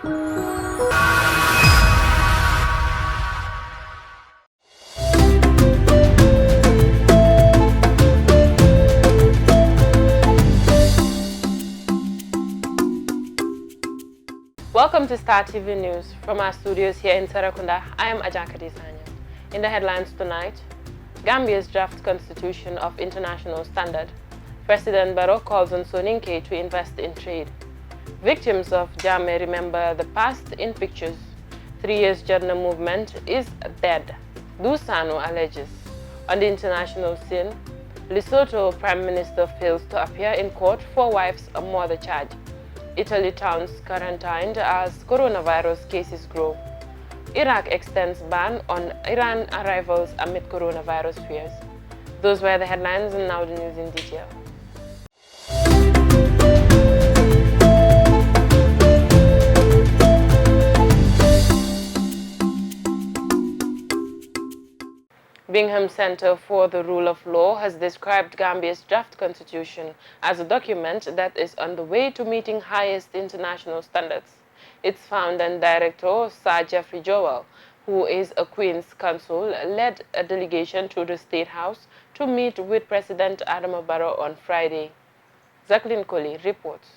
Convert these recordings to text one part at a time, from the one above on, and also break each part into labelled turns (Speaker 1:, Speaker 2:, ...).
Speaker 1: Welcome to Star TV News. From our studios here in Serakunda, I am Ajaka Desanya. In the headlines tonight, Gambia's draft constitution of international standard. President Barrow calls on SONINKE to invest in trade. Victims of JAMMEH remember the past in pictures. 3 years JOTNA movement is dead. SANNO alleges. On the international scene, Lesotho Prime Minister fails to appear in court for wife's murder charge. Italy towns quarantined as coronavirus cases grow. Iraq extends ban on Iran arrivals amid coronavirus fears. Those were the headlines, and now the news in detail. Bingham Center for the Rule of Law has described Gambia's draft constitution as a document that is on the way to meeting highest international standards. Its founder and director, Sir Jeffrey Joel, who is a Queen's Counsel, led a delegation to the State House to meet with President Adama Barrow on Friday. Jacqueline Colley reports.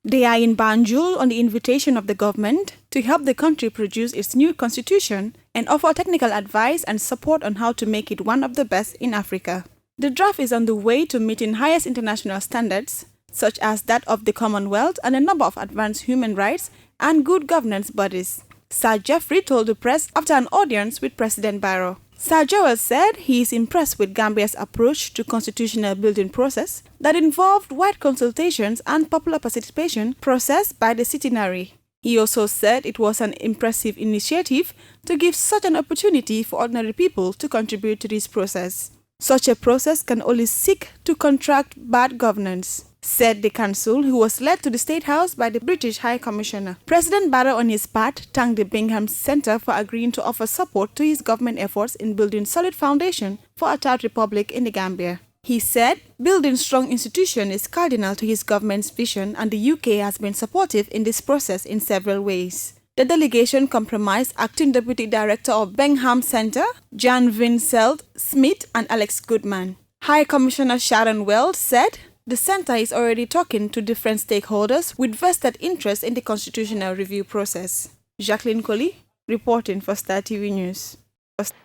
Speaker 2: They are in Banjul on the invitation of the government to help the country produce its new constitution and offer technical advice and support on how to make it one of the best in Africa. The draft is on the way to meeting highest international standards, such as that of the Commonwealth and a number of advanced human rights and good governance bodies, Sir Jeffrey told the press after an audience with President Barrow. Sir Joel said he is impressed with Gambia's approach to constitutional building process that involved wide consultations and popular participation processed by the centenary. He also said it was an impressive initiative to give such an opportunity for ordinary people to contribute to this process. Such a process can only seek to counteract bad governance, said the council, who was led to the State House by the British High Commissioner. President Barrow, on his part, thanked the Bingham Center for agreeing to offer support to his government efforts in building solid foundation for a third republic in the Gambia. He said, building strong institutions is cardinal to his government's vision, and the UK has been supportive in this process in several ways. The delegation comprised Acting Deputy Director of Bingham Center, Jan Vincent Smith, and Alex Goodman. High Commissioner Sharon Wells said, the center is already talking to different stakeholders with vested interest in the constitutional review process. Jacqueline Colley, reporting for Star TV News.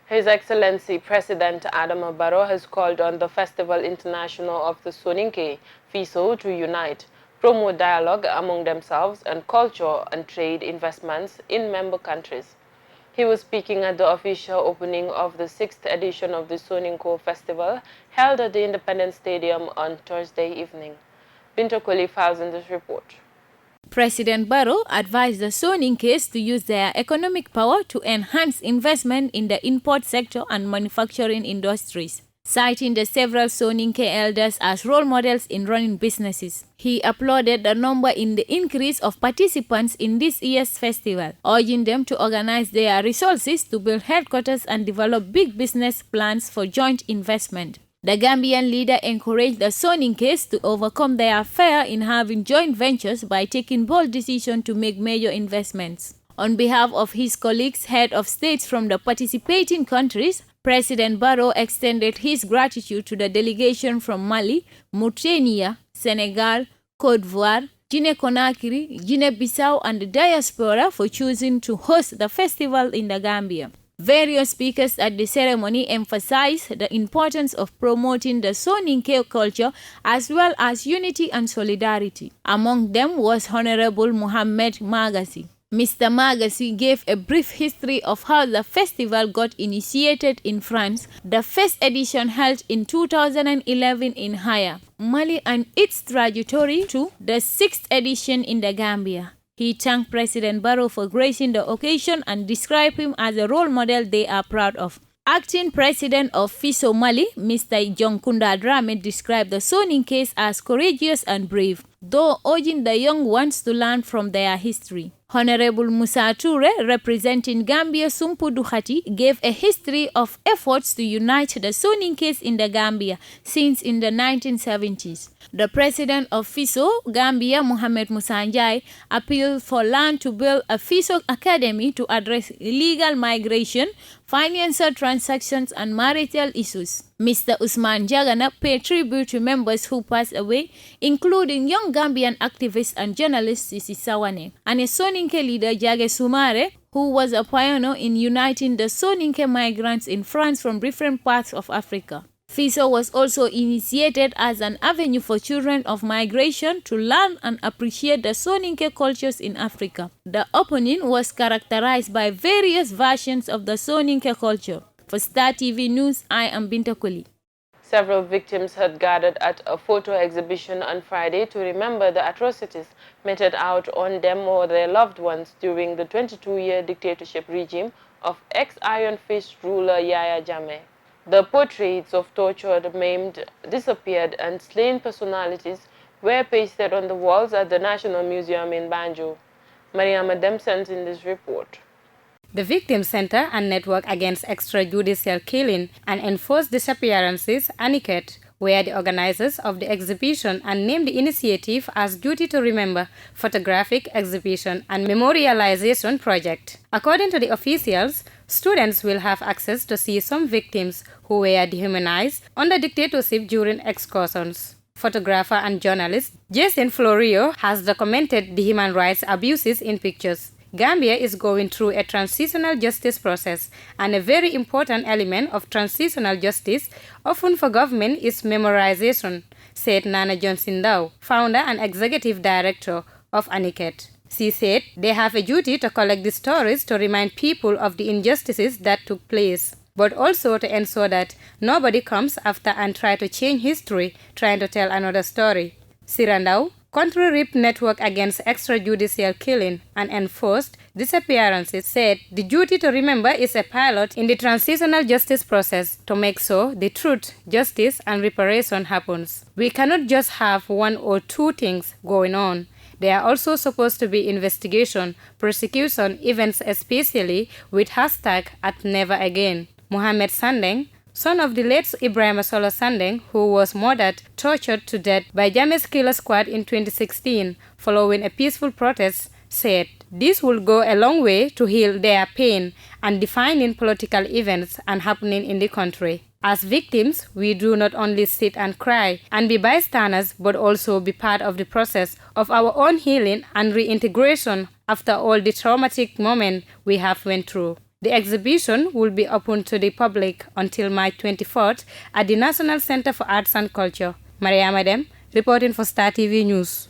Speaker 1: His Excellency President Adama Barrow has called on the Festival International of the SONINKE, FISO, to unite, promote dialogue among themselves and culture and trade investments in member countries. He was speaking at the official opening of the 6th edition of the SONINKE Festival held at the Independence Stadium on Thursday evening. Binto Koli files in this report.
Speaker 3: President Barrow advised the SONINKEs to use their economic power to enhance investment in the import sector and manufacturing industries, citing the several SONINKE elders as role models in running businesses. He applauded the number in the increase of participants in this year's festival, urging them to organize their resources to build headquarters and develop big business plans for joint investment. The Gambian leader encouraged the SONINKEs to overcome their fear in having joint ventures by taking bold decisions to make major investments. On behalf of his colleagues, head of states from the participating countries, President Barrow extended his gratitude to the delegation from Mali, Mauritania, Senegal, Côte d'Ivoire, Guinea-Conakry, Guinea-Bissau, and the diaspora for choosing to host the festival in the Gambia. Various speakers at the ceremony emphasized the importance of promoting the SONINKE culture as well as unity and solidarity. Among them was Honorable Mohamed Magasi. Mr. Magasi gave a brief history of how the festival got initiated in France, the first edition held in 2011 in Haya, Mali, and its trajectory to the 6th edition in the Gambia. He thanked President Barrow for gracing the occasion and described him as a role model they are proud of. Acting President of FISO Mali, Mr. Jonkunda Drame, described the SONINKEs as courageous and brave, though urging the young ones to learn from their history. Honorable Musa Toure, representing Gambia Sumpu Duhati, gave a history of efforts to unite the Soninkes in the Gambia since in the 1970s. The president of FISO, Gambia, Mohamed Musa Njai, appealed for land to build a FISO academy to address illegal migration, financial transactions, and marital issues. Mr. Usman Jagana paid tribute to members who passed away, including young Gambian activist and journalist Sisi Sawane, and a Soninke leader, Jage Sumare, who was a pioneer in uniting the Soninke migrants in France from different parts of Africa. FISO was also initiated as an avenue for children of migration to learn and appreciate the Soninke cultures in Africa. The opening was characterized by various versions of the Soninke culture. For Star TV News, I am Binta Koli.
Speaker 1: Several victims had gathered at a photo exhibition on Friday to remember the atrocities meted out on them or their loved ones during the 22-year dictatorship regime of ex-Iron Fist ruler Yahya Jammeh. The portraits of tortured, maimed, disappeared, and slain personalities were pasted on the walls at the National Museum in Banjul. Mariama Dempson's in this report.
Speaker 4: The Victim Center and Network Against Extrajudicial Killing and Enforced Disappearances, ANICET, were the organizers of the exhibition and named the initiative as Duty to Remember Photographic Exhibition and Memorialization Project. According to the officials, students will have access to see some victims who were dehumanized under dictatorship during excursions. Photographer and journalist Jason Florio has documented the human rights abuses in pictures. Gambia is going through a transitional justice process, and a very important element of transitional justice, often for government, is memorization, said Nana Johnson Dow, founder and executive director of ANICET. She said they have a duty to collect the stories to remind people of the injustices that took place, but also to ensure that nobody comes after and try to change history, trying to tell another story. Sirandau, Country RIP Network Against Extrajudicial Killing and Enforced Disappearances, said the Duty to Remember is a pilot in the transitional justice process to make sure the truth, justice, and reparation happens. We cannot just have one or two things going on. There are also supposed to be investigation, prosecution, events, especially with hashtag #AtNeverAgain. Mohammed Sandeng, son of the late Ibrahim Solo Sandeng, who was murdered, tortured to death by Jammeh's killer squad in 2016 following a peaceful protest, said this will go a long way to heal their pain and defining political events and happening in the country. As victims, we do not only sit and cry and be bystanders, but also be part of the process of our own healing and reintegration after all the traumatic moments we have went through. The exhibition will be open to the public until March 24th at the National Center for Arts and Culture. Mariama Dem, reporting for Star TV News.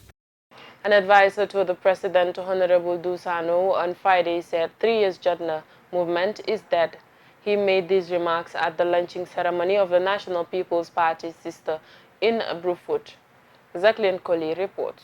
Speaker 1: An advisor to the President, Honorable SANNO, on Friday said 3 years JOTNA movement is dead. He made these remarks at the launching ceremony of the National People's Party sister in Brufut. Jacqueline Colley reports.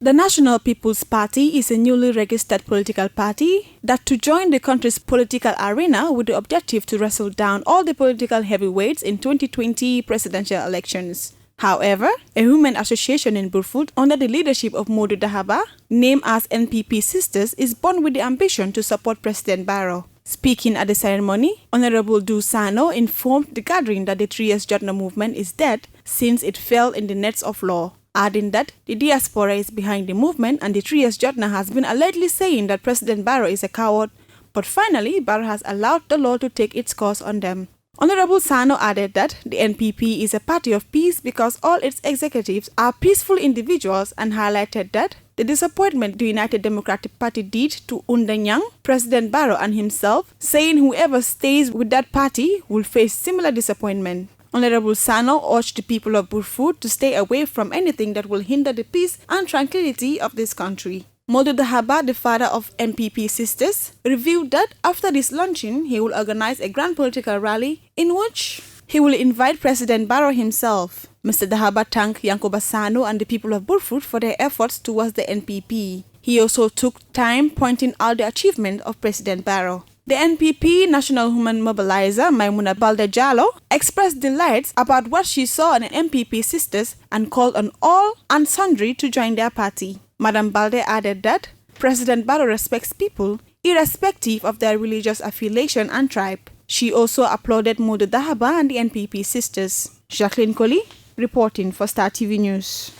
Speaker 2: The National People's Party is a newly registered political party that to join the country's political arena with the objective to wrestle down all the political heavyweights in 2020 presidential elections. However, a women association in Brufut under the leadership of Modu Dahaba, named as NPP Sisters, is born with the ambition to support President Barrow. Speaking at the ceremony, Honorable SANNO informed the gathering that the 3 years JOTNA movement is dead since it fell in the nets of law, adding that the diaspora is behind the movement and the 3 years JOTNA has been allegedly saying that President Barrow is a coward, but finally Barrow has allowed the law to take its course on them. Honorable SANNO added that the NPP is a party of peace because all its executives are peaceful individuals and highlighted that the disappointment the United Democratic Party did to Undanyang, President Barrow and himself, saying whoever stays with that party will face similar disappointment. Honorable SANNO urged the people of Brufut to stay away from anything that will hinder the peace and tranquility of this country. Modu Dahaba, the father of NPP Sisters, revealed that after this launching, he will organize a grand political rally in which he will invite President Barrow himself. Mr. Dahaba thanked Yankuba SANNO and the people of Brufut for their efforts towards the NPP. He also took time pointing out the achievement of President Barrow. The NPP National Women Mobilizer, Maimuna Balde Jallow, expressed delight about what she saw in the NPP Sisters and called on all and sundry to join their party. Madam Balde added that President Barrow respects people, irrespective of their religious affiliation and tribe. She also applauded Modu Dahaba and the NPP sisters. Jacqueline Colley, reporting for Star TV News.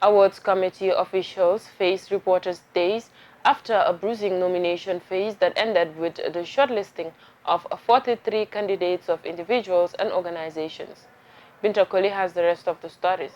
Speaker 1: Awards committee officials faced reporters days after a bruising nomination phase that ended with the shortlisting of 43 candidates of individuals and organizations. Binta Colley has the rest of the stories.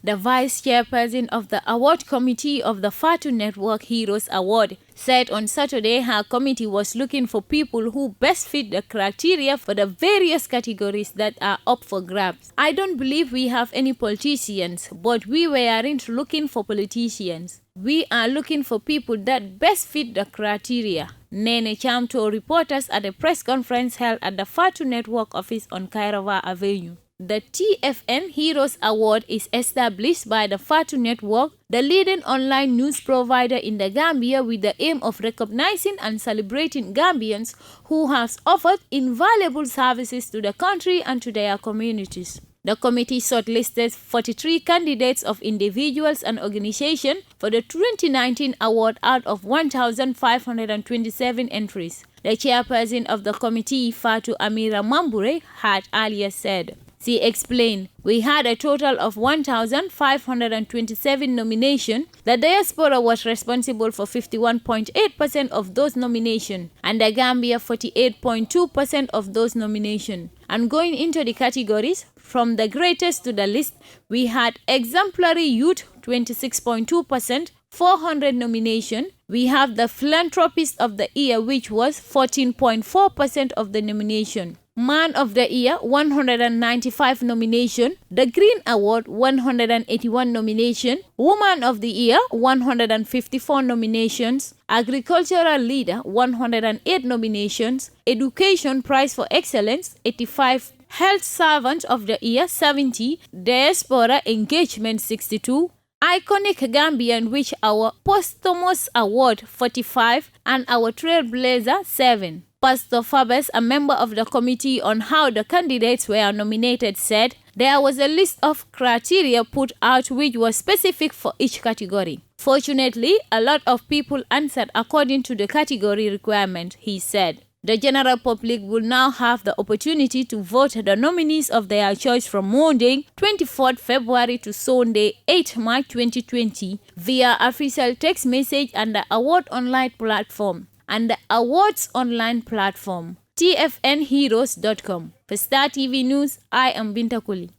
Speaker 3: The vice chairperson of the award committee of the Fatu Network Heroes Award said on Saturday her committee was looking for people who best fit the criteria for the various categories that are up for grabs. I don't believe we have any politicians, but we weren't looking for politicians. We are looking for people that best fit the criteria. Nene Cham told reporters at a press conference held at the Fatu Network office on Kairawa Avenue. The TFN Heroes Award is established by the Fatu Network, the leading online news provider in the Gambia, with the aim of recognizing and celebrating Gambians who have offered invaluable services to the country and to their communities. The committee shortlisted 43 candidates of individuals and organizations for the 2019 award out of 1,527 entries. The chairperson of the committee, Fatu Amira Mambure, had earlier said. She explained, we had a total of 1,527 nominations. The diaspora was responsible for 51.8% of those nominations and the Gambia 48.2% of those nominations. And going into the categories, from the greatest to the least, we had exemplary youth 26.2%, 400 nominations. We have the philanthropist of the year, which was 14.4% of the nomination. Man of the Year, 195 nomination. The Green Award, 181 nomination. Woman of the Year, 154 nominations. Agricultural Leader, 108 nominations. Education Prize for Excellence, 85. Health Servant of the Year, 70. Diaspora Engagement, 62. Iconic Gambian, which our posthumous award, 45. And our Trailblazer, 7. Pastor Fabes, a member of the committee on how the candidates were nominated, said there was a list of criteria put out which was specific for each category. Fortunately, a lot of people answered according to the category requirement, he said. The general public will now have the opportunity to vote the nominees of their choice from Monday, 24th February to Sunday, 8th March 2020 via official text message and the award online platform. And the awards online platform, tfnheroes.com. For Star TV News, I am Binta Colley.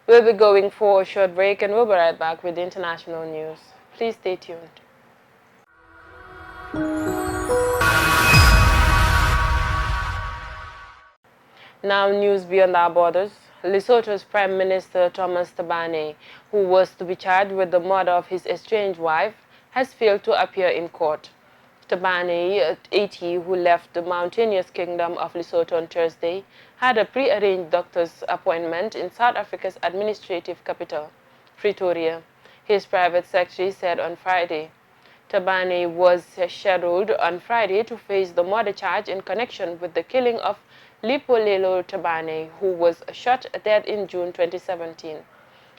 Speaker 1: We'll be going for a short break and we'll be right back with the international news. Please stay tuned. Now, news beyond our borders. Lesotho's Prime Minister Thomas Thabane, who was to be charged with the murder of his estranged wife, has failed to appear in court. Thabane, 80, who left the mountainous kingdom of Lesotho on Thursday, had a pre-arranged doctor's appointment in South Africa's administrative capital, Pretoria. His private secretary said on Friday. Thabane was scheduled on Friday to face the murder charge in connection with the killing of Lipolelo Thabane, who was shot dead in June 2017.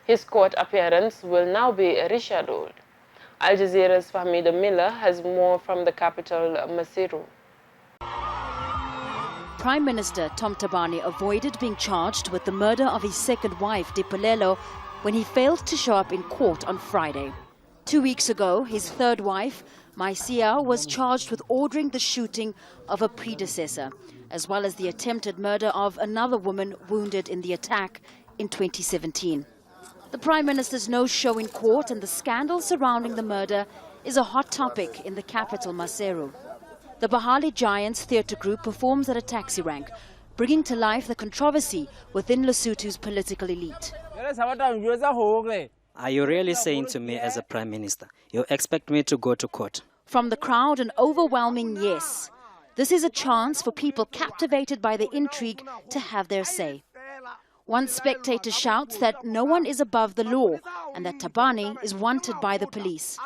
Speaker 1: His court appearance will now be rescheduled. Al Jazeera's Fahmida Miller has more from the capital, Maseru.
Speaker 5: Prime Minister Tom Thabane avoided being charged with the murder of his second wife, Lipolelo, when he failed to show up in court on Friday. 2 weeks ago, his third wife, Maisia, was charged with ordering the shooting of a predecessor, as well as the attempted murder of another woman wounded in the attack in 2017. The Prime Minister's no-show in court and the scandal surrounding the murder is a hot topic in the capital, Maseru. The Bahali Giants theatre group performs at a taxi rank, bringing to life the controversy within Lesotho's political elite.
Speaker 6: Are you really saying to me as a Prime Minister, you expect me to go to court?
Speaker 5: From the crowd, an overwhelming yes. This is a chance for people captivated by the intrigue to have their say. One spectator shouts that no one is above the law and that Thabane is wanted by the police.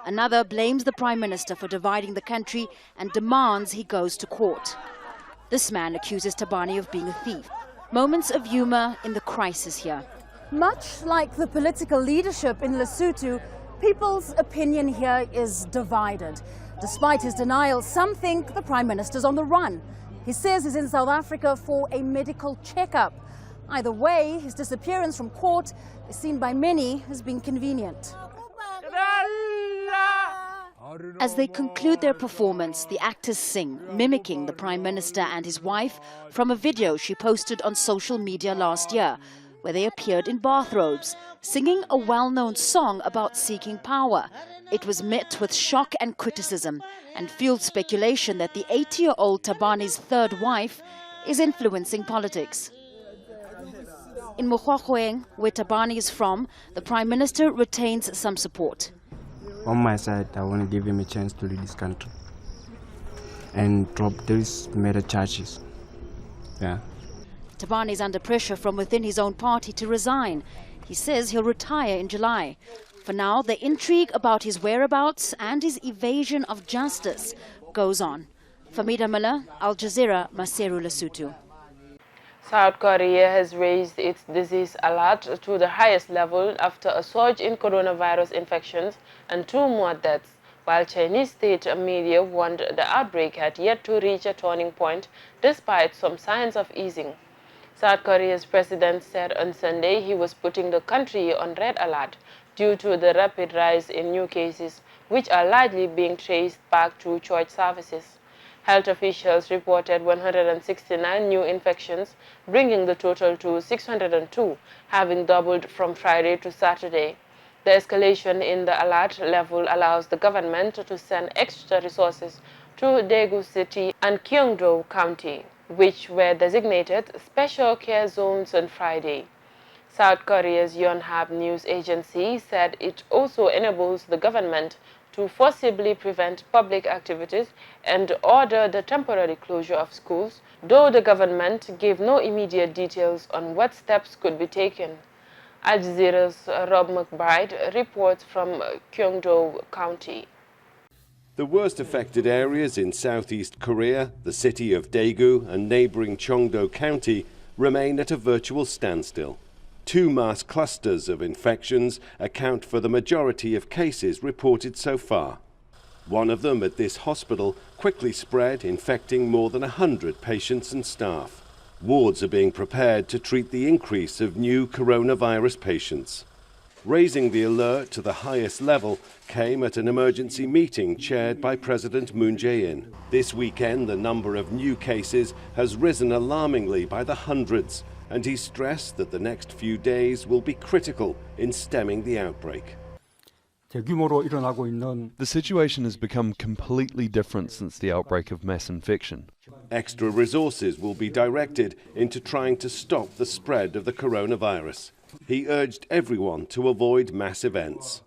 Speaker 5: Another blames the Prime Minister for dividing the country and demands he goes to court. This man accuses Thabane of being a thief. Moments of humor in the crisis here.
Speaker 7: Much like the political leadership in Lesotho, people's opinion here is divided. Despite his denial, some think the Prime Minister's on the run. He says he's in South Africa for a medical checkup. Either way, his disappearance from court is seen by many as being convenient.
Speaker 5: As they conclude their performance, the actors sing, mimicking the Prime Minister and his wife from a video she posted on social media last year, where they appeared in bathrobes, singing a well-known song about seeking power. It was met with shock and criticism and fueled speculation that the 80-year-old Thabani's third wife is influencing politics. In Mokgwagoeng, where Thabani is from, the Prime Minister retains some support.
Speaker 8: On my side, I want to give him a chance to lead this country and drop these meta charges. Yeah.
Speaker 5: Thabani is under pressure from within his own party to resign. He says he'll retire in July. For now, the intrigue about his whereabouts and his evasion of justice goes on. Famida Miller, Al Jazeera, Maseru, Lesotho.
Speaker 1: South Korea has raised its disease alert to the highest level after a surge in coronavirus infections and 2 more deaths, while Chinese state media warned the outbreak had yet to reach a turning point despite some signs of easing. South Korea's president said on Sunday he was putting the country on red alert due to the rapid rise in new cases, which are largely being traced back to church services. Health officials reported 169 new infections, bringing the total to 602, having doubled from Friday to Saturday. The escalation in the alert level allows the government to send extra resources to Daegu City and Gyeongdo County, which were designated special care zones on Friday. South Korea's Yonhap news agency said it also enables the government to forcibly prevent public activities and order the temporary closure of schools, though the government gave no immediate details on what steps could be taken. Al Jazeera's Rob McBride reports from Gyeongdo County.
Speaker 9: The worst affected areas in southeast Korea, the city of Daegu and neighboring Cheongdo County, remain at a virtual standstill. 2 mass clusters of infections account for the majority of cases reported so far. One of them at this hospital quickly spread, infecting more than 100 patients and staff. Wards are being prepared to treat the increase of new coronavirus patients. Raising the alert to the highest level came at an emergency meeting chaired by President Moon Jae-in. This weekend, the number of new cases has risen alarmingly by the hundreds, and he stressed that the next few days will be critical in stemming the outbreak.
Speaker 10: The situation has become completely different since the outbreak of mass infection.
Speaker 9: Extra resources will be directed into trying to stop the spread of the coronavirus. He urged everyone to avoid mass events.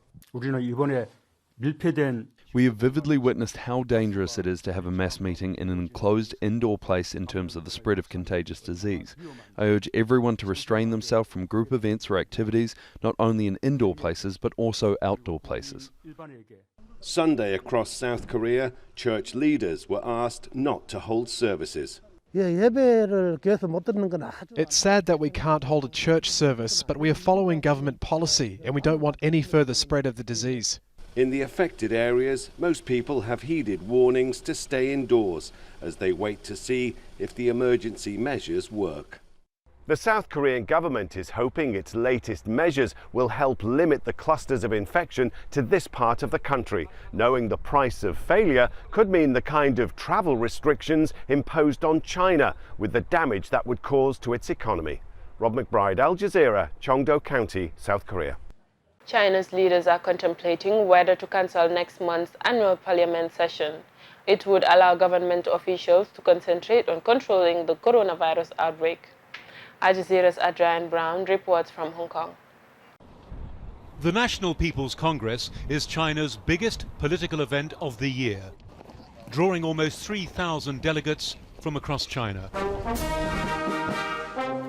Speaker 10: We have vividly witnessed how dangerous it is to have a mass meeting in an enclosed indoor place in terms of the spread of contagious disease. I urge everyone to restrain themselves from group events or activities, not only in indoor places but also outdoor places.
Speaker 9: Sunday across South Korea, church leaders were asked not to hold services.
Speaker 11: It's sad that we can't hold a church service, but we are following government policy and we don't want any further spread of the disease.
Speaker 9: In the affected areas, most people have heeded warnings to stay indoors as they wait to see if the emergency measures work. The South Korean government is hoping its latest measures will help limit the clusters of infection to this part of the country, knowing the price of failure could mean the kind of travel restrictions imposed on China, with the damage that would cause to its economy. Rob McBride, Al Jazeera, Cheongdo County, South Korea.
Speaker 1: China's leaders are contemplating whether to cancel next month's annual parliament session. It would allow government officials to concentrate on controlling the coronavirus outbreak. Al Jazeera's Adrian Brown reports from Hong Kong.
Speaker 12: The National People's Congress is China's biggest political event of the year, drawing almost 3,000 delegates from across China.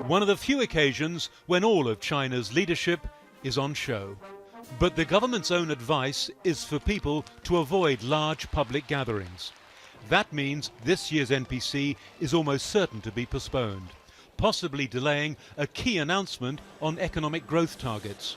Speaker 12: One of the few occasions when all of China's leadership is on show. But the government's own advice is for people to avoid large public gatherings. That means this year's NPC is almost certain to be postponed, possibly delaying a key announcement on economic growth targets.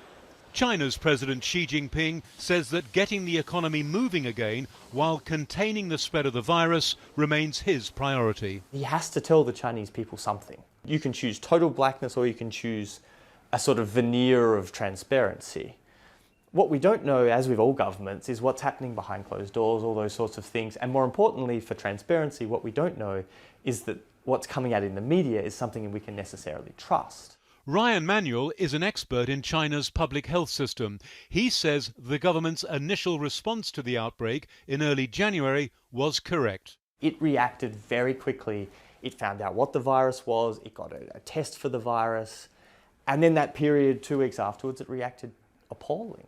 Speaker 12: China's President Xi Jinping says that getting the economy moving again while containing the spread of the virus remains his priority.
Speaker 13: He has to tell the Chinese people something. You can choose total blackness or you can choose a sort of veneer of transparency. What we don't know, as with all governments, is what's happening behind closed doors, all those sorts of things. And more importantly, for transparency, what we don't know is that what's coming out in the media is something we can necessarily trust.
Speaker 12: Ryan Manuel is an expert in China's public health system. He says the government's initial response to the outbreak in early January was correct.
Speaker 13: It reacted very quickly. It found out what the virus was, it got a test for the virus, and then that period, 2 weeks afterwards, it reacted appallingly.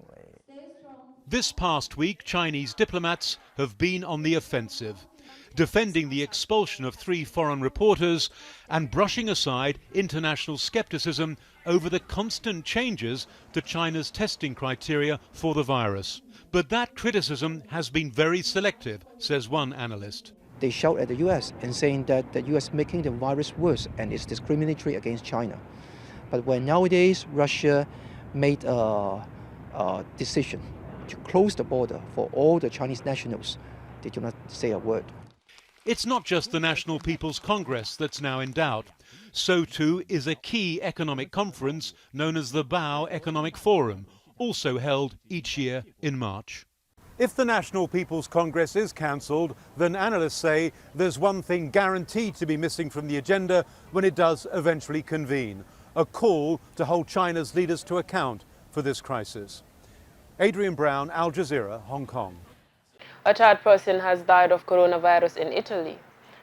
Speaker 12: This past week, Chinese diplomats have been on the offensive, defending the expulsion of 3 foreign reporters and brushing aside international skepticism over the constant changes to China's testing criteria for the virus. But that criticism has been very selective, says one analyst.
Speaker 14: They shout at the US and saying that the US making the virus worse and is discriminatory against China. But when nowadays Russia made a decision to close the border for all the Chinese nationals, they do not say a word.
Speaker 12: It's not just the National People's Congress that's now in doubt. So too is a key economic conference known as the BARROW Economic Forum, also held each year in March. If the National People's Congress is cancelled, then analysts say there's one thing guaranteed to be missing from the agenda when it does eventually convene: a call to hold China's leaders to account for this crisis. Adrian Brown, Al Jazeera, Hong Kong.
Speaker 1: A third person has died of coronavirus in Italy.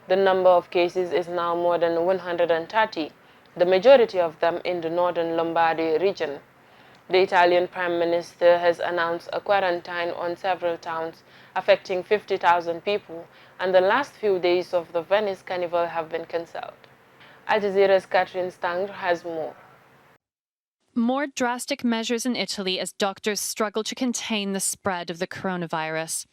Speaker 1: The number of cases is now more than 130, the majority of them in the northern Lombardy region. The Italian Prime Minister has announced a quarantine on several towns, affecting 50,000 people, and the last few days of the Venice Carnival have been cancelled. Al Jazeera's Catherine Stang has more.
Speaker 15: More drastic measures in Italy as doctors struggle to contain the spread of the coronavirus.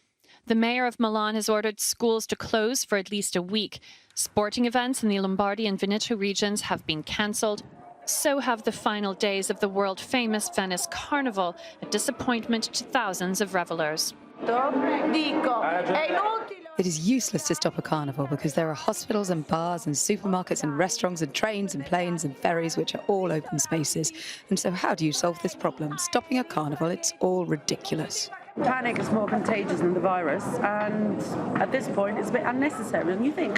Speaker 15: The mayor of Milan has ordered schools to close for at least a week. Sporting events in the Lombardy and Veneto regions have been cancelled. So have the final days of the world-famous Venice Carnival, a disappointment to thousands of revelers.
Speaker 16: It is useless to stop a carnival because there are hospitals and bars and supermarkets and restaurants and trains and planes and ferries which are all open spaces. And so how do you solve this problem? Stopping a carnival, it's all ridiculous.
Speaker 17: Panic is more contagious than the virus, and at this point it's a bit unnecessary, don't you think?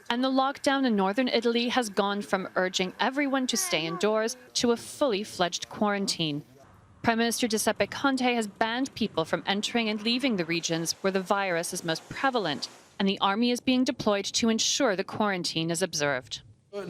Speaker 15: And the lockdown in northern Italy has gone from urging everyone to stay indoors to a fully fledged quarantine. Prime Minister Giuseppe Conte has banned people from entering and leaving the regions where the virus is most prevalent, and the army is being deployed to ensure the quarantine is observed.
Speaker 18: We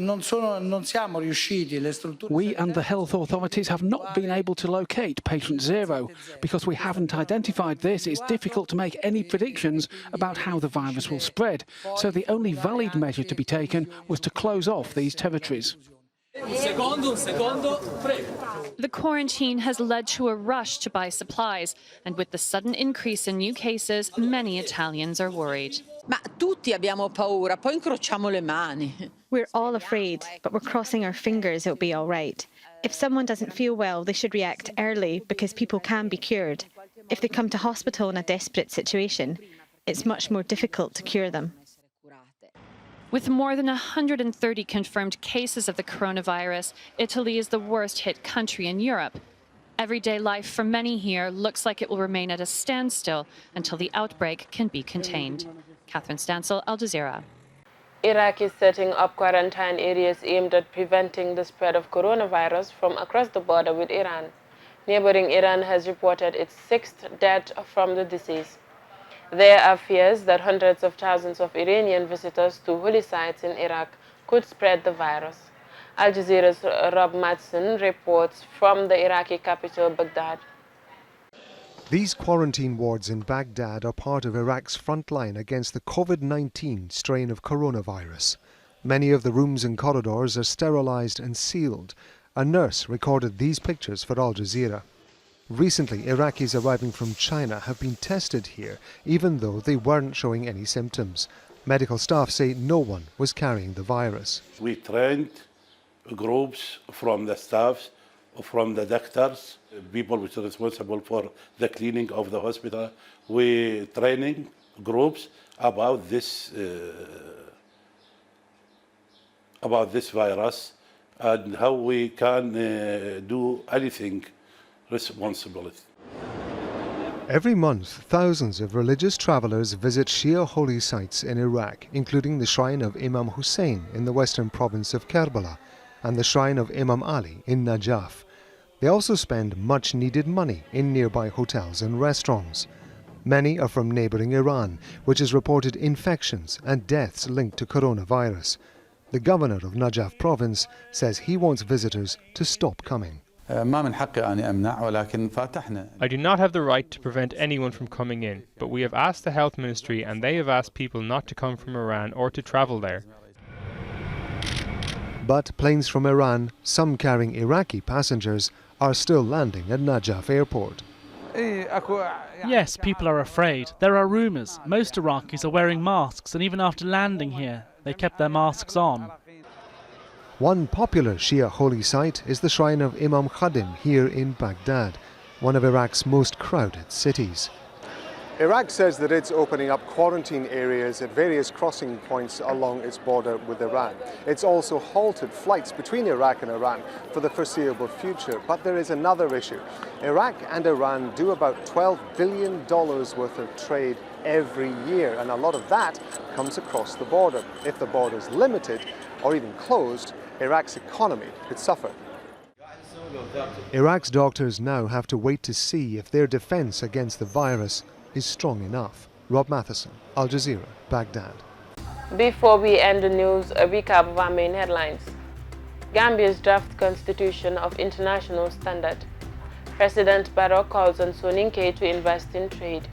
Speaker 18: and the health authorities have not been able to locate patient zero. Because we haven't identified this, it's difficult to make any predictions about how the virus will spread. So the only valid measure to be taken was to close off these territories.
Speaker 15: The quarantine has led to a rush to buy supplies, and with the sudden increase in new cases, many Italians are worried.
Speaker 19: We're all afraid, but we're crossing our fingers it'll be all right. If someone doesn't feel well, they should react early because people can be cured. If they come to hospital in a desperate situation, it's much more difficult to cure them.
Speaker 15: With more than 130 confirmed cases of the coronavirus, Italy is the worst-hit country in Europe. Everyday life for many here looks like it will remain at a standstill until the outbreak can be contained. Catherine Stansel, Al Jazeera.
Speaker 1: Iraq is setting up quarantine areas aimed at preventing the spread of coronavirus from across the border with Iran. Neighboring Iran has reported its 6th death from the disease. There are fears that hundreds of thousands of Iranian visitors to holy sites in Iraq could spread the virus. Al Jazeera's Rob Madsen reports from the Iraqi capital, Baghdad.
Speaker 20: These quarantine wards in Baghdad are part of Iraq's front line against the COVID-19 strain of coronavirus. Many of the rooms and corridors are sterilized and sealed. A nurse recorded these pictures for Al Jazeera. Recently, Iraqis arriving from China have been tested here, even though they weren't showing any symptoms. Medical staff say no one was carrying the virus.
Speaker 21: We trained groups from the staffs from the doctors, people which are responsible for the cleaning of the hospital. We training groups about this virus and how we can do anything responsible.
Speaker 20: Every month, thousands of religious travelers visit Shia holy sites in Iraq, including the shrine of Imam Hussein in the western province of Karbala and the shrine of Imam Ali in Najaf. They also spend much-needed money in nearby hotels and restaurants. Many are from neighboring Iran, which has reported infections and deaths linked to coronavirus. The governor of Najaf province says he wants visitors to stop coming.
Speaker 22: I do not have the right to prevent anyone from coming in, but we have asked the health ministry and they have asked people not to come from Iran or to travel there.
Speaker 20: But planes from Iran, some carrying Iraqi passengers, are still landing at Najaf airport.
Speaker 23: Yes, people are afraid. There are rumours. Most Iraqis are wearing masks, and even after landing here, they kept their masks on.
Speaker 20: One popular Shia holy site is the shrine of Imam Khadim here in Baghdad, one of Iraq's most crowded cities. Iraq says that it's opening up quarantine areas at various crossing points along its border with Iran. It's also halted flights between Iraq and Iran for the foreseeable future. But there is another issue. Iraq and Iran do about $12 billion worth of trade every year, and a lot of that comes across the border. If the border is limited or even closed, Iraq's economy could suffer. Iraq's doctors now have to wait to see if their defense against the virus is strong enough. Rob Matheson, Al Jazeera, Baghdad.
Speaker 1: Before we end the news, a recap of our main headlines. Gambia's draft constitution of international standard. President Barrow calls on SONINKE to invest in trade.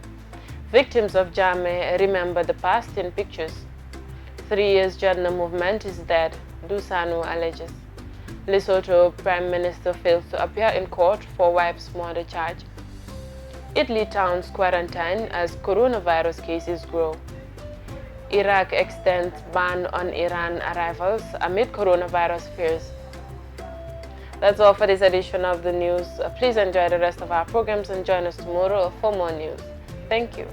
Speaker 1: Victims of JAMMEH remember the past in pictures. 3 years JOTNA movement is dead. Do SANNO alleges. Lesotho Prime Minister fails to appear in court for wife's murder charge. Italy towns quarantine as coronavirus cases grow. Iraq extends ban on Iran arrivals amid coronavirus fears. That's all for this edition of the news. Please enjoy the rest of our programs and join us tomorrow for more news. Thank you.